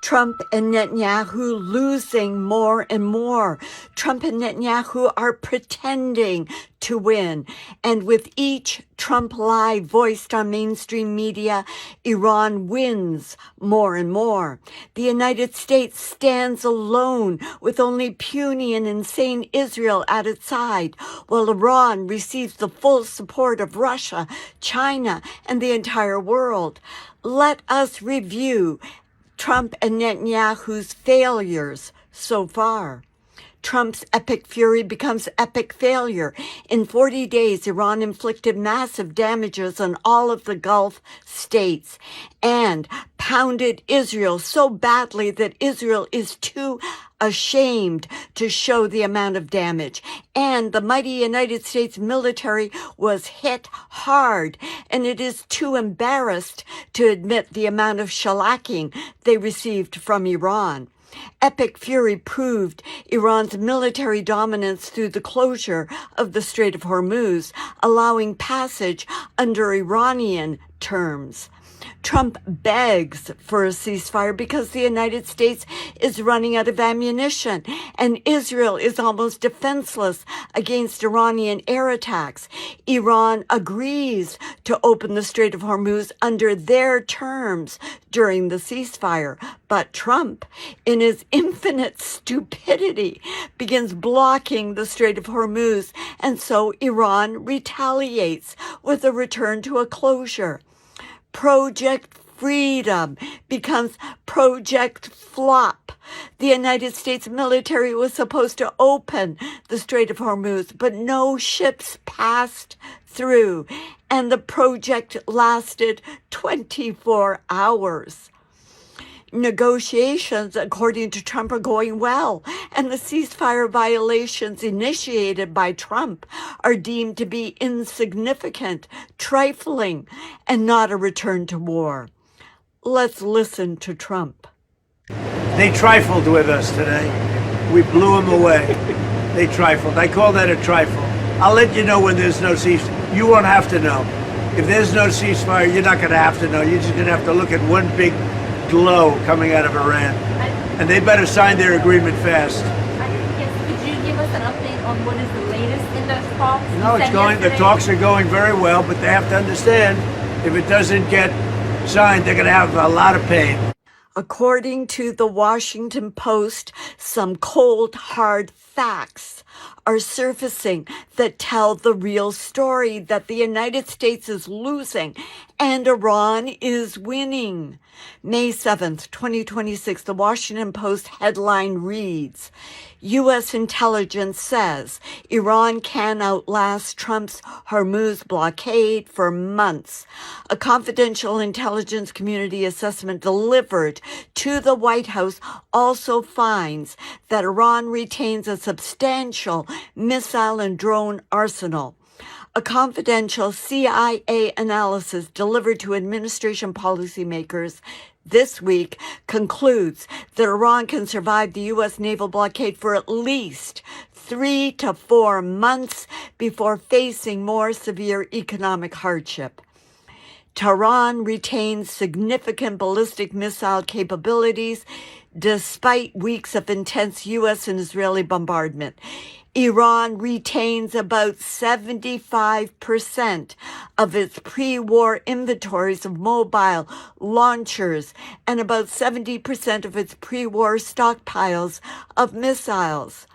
Trump and Netanyahu losing more and more. Trump and Netanyahu are pretending to win. And with each Trump lie voiced on mainstream media, Iran wins more and more. The United States stands alone with only puny and insane Israel at its side, while Iran receives the full support of Russia, China, and the entire world. Let us review Trump and Netanyahu's failures so far. Trump's epic fury becomes epic failure. In 40 days, Iran inflicted massive damages on all of the Gulf states and pounded Israel so badly that Israel is too ashamed to show the amount of damage. And the mighty United States military was hit hard, and it is too embarrassed to admit the amount of shellacking they received from Iran. Epic fury proved Iran's military dominance through the closure of the Strait of Hormuz, allowing passage under Iranian terms. Trump begs for a ceasefire because the United States is running out of ammunition and Israel is almost defenseless against Iranian air attacks. Iran agrees to open the Strait of Hormuz under their terms during the ceasefire, but Trump, in his infinite stupidity, begins blocking the Strait of Hormuz, and so Iran retaliates with a return to a closure. Project Freedom becomes Project Flop. The United States military was supposed to open the Strait of Hormuz, but no ships passed through, and the project lasted 24 hours. Negotiations, according to Trump, are going well, and the ceasefire violations initiated by Trump are deemed to be insignificant, trifling, and not a return to war. Let's listen to Trump. They trifled with us today. We blew them away. They trifled. I call that a trifle. I'll let you know when there's no ceasefire. You won't have to know. If there's no ceasefire, you're not going to have to know. You're just going to have to look at one big glow coming out of Iran, and they better sign their agreement fast. Yes, could you give us an update on what is the latest in those talks? No, it's going. The talks are going very well, but they have to understand if it doesn't get signed, they're going to have a lot of pain. According to the Washington Post, some cold, hard facts are surfacing that tell the real story, that the United States is losing and Iran is winning. May 7th, 2026, the Washington Post headline reads, U.S. intelligence says Iran can outlast Trump's Hormuz blockade for months. A confidential intelligence community assessment delivered to the White House also finds that Iran retains a substantial missile and drone arsenal. A confidential CIA analysis delivered to administration policymakers this week concludes that Iran can survive the U.S. naval blockade for at least 3 to 4 months before facing more severe economic hardship. Tehran retains significant ballistic missile capabilities despite weeks of intense U.S. and Israeli bombardment. Iran retains about 75% of its pre-war inventories of mobile launchers and about 70% of its pre-war stockpiles of missiles.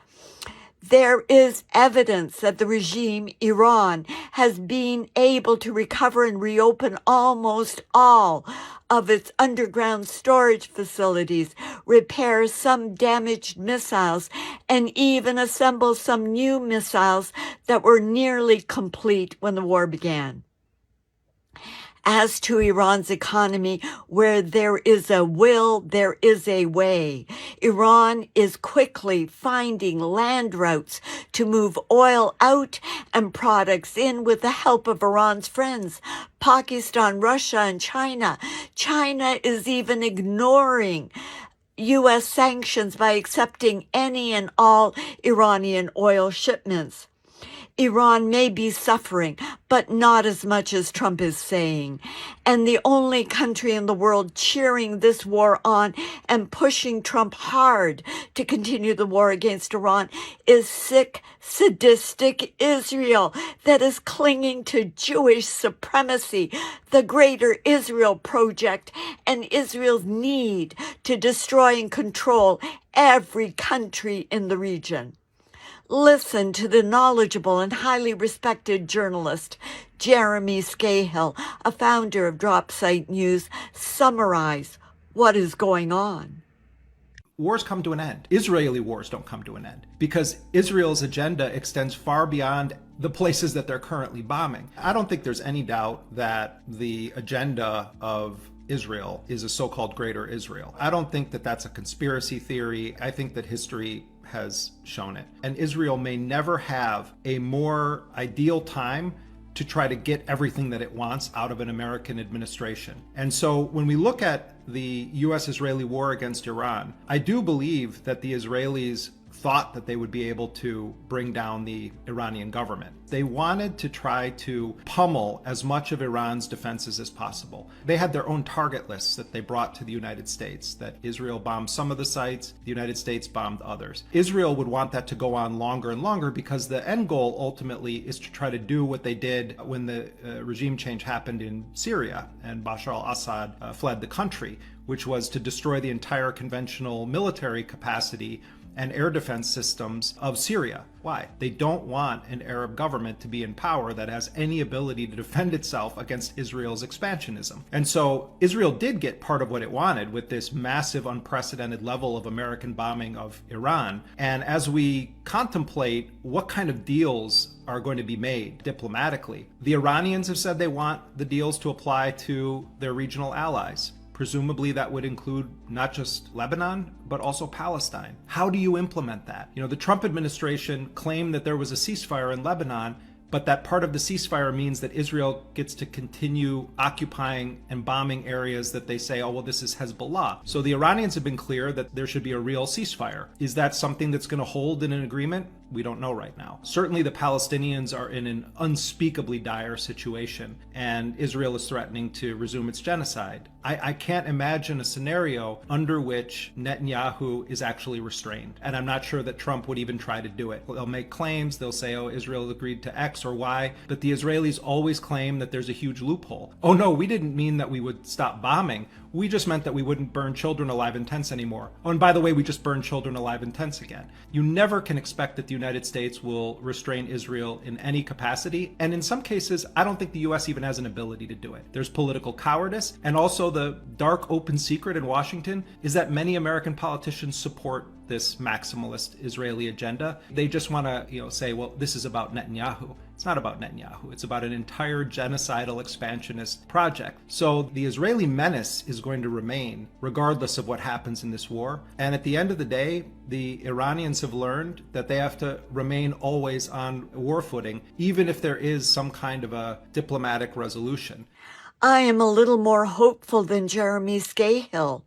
There is evidence that the regime, Iran, has been able to recover and reopen almost all of its underground storage facilities, repair some damaged missiles, and even assemble some new missiles that were nearly complete when the war began. As to Iran's economy, where there is a will, there is a way. Iran is quickly finding land routes to move oil out and products in with the help of Iran's friends, Pakistan, Russia, and China. China is even ignoring U.S. sanctions by accepting any and all Iranian oil shipments. Iran may be suffering, but not as much as Trump is saying. And the only country in the world cheering this war on and pushing Trump hard to continue the war against Iran is sick, sadistic Israel that is clinging to Jewish supremacy, the Greater Israel Project, and Israel's need to destroy and control every country in the region. Listen to the knowledgeable and highly respected journalist Jeremy Scahill, a founder of Dropsite News, summarize what is going on. Wars come to an end. Israeli wars don't come to an end because Israel's agenda extends far beyond the places that they're currently bombing. I don't think there's any doubt that the agenda of Israel is a so-called Greater Israel. I don't think that that's a conspiracy theory. I think that history has shown it. And Israel may never have a more ideal time to try to get everything that it wants out of an American administration. And so when we look at the US-Israeli war against Iran, I do believe that the Israelis thought that they would be able to bring down the Iranian government. They wanted to try to pummel as much of Iran's defenses as possible. They had their own target lists that they brought to the United States, that Israel bombed some of the sites, the United States bombed others. Israel would want that to go on longer and longer because the end goal ultimately is to try to do what they did when the regime change happened in Syria and Bashar al-Assad fled the country, which was to destroy the entire conventional military capacity and air defense systems of Syria. Why? They don't want an Arab government to be in power that has any ability to defend itself against Israel's expansionism. And so Israel did get part of what it wanted with this massive, unprecedented level of American bombing of Iran. And as we contemplate what kind of deals are going to be made diplomatically, the Iranians have said they want the deals to apply to their regional allies. Presumably that would include not just Lebanon, but also Palestine. How do you implement that? The Trump administration claimed that there was a ceasefire in Lebanon, but that part of the ceasefire means that Israel gets to continue occupying and bombing areas that they say, oh, well, this is Hezbollah. So the Iranians have been clear that there should be a real ceasefire. Is that something that's going to hold in an agreement? We don't know right now. Certainly the Palestinians are in an unspeakably dire situation, and Israel is threatening to resume its genocide. I can't imagine a scenario under which Netanyahu is actually restrained. And I'm not sure that Trump would even try to do it. They'll make claims, they'll say, oh, Israel agreed to X or Y, but the Israelis always claim that there's a huge loophole. Oh no, we didn't mean that we would stop bombing. We just meant that we wouldn't burn children alive in tents anymore. Oh, and by the way, we just burned children alive in tents again. You never can expect that the United States will restrain Israel in any capacity. And in some cases, I don't think the US even has an ability to do it. There's political cowardice. And also the dark open secret in Washington is that many American politicians support this maximalist Israeli agenda. They just want to, say, well, this is about Netanyahu. It's not about Netanyahu. It's about an entire genocidal expansionist project. So the Israeli menace is going to remain regardless of what happens in this war. And at the end of the day, the Iranians have learned that they have to remain always on war footing, even if there is some kind of a diplomatic resolution. I am a little more hopeful than Jeremy Scahill.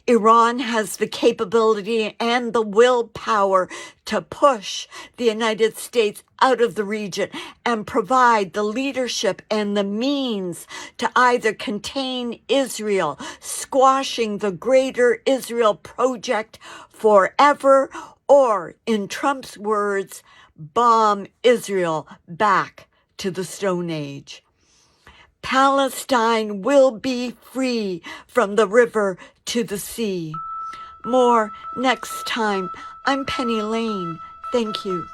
Iran has the capability and the willpower to push the United States out of the region and provide the leadership and the means to either contain Israel, squashing the Greater Israel Project forever, or, in Trump's words, bomb Israel back to the Stone Age. Palestine will be free from the river to the sea. More next time. I'm Penny Lane. Thank you.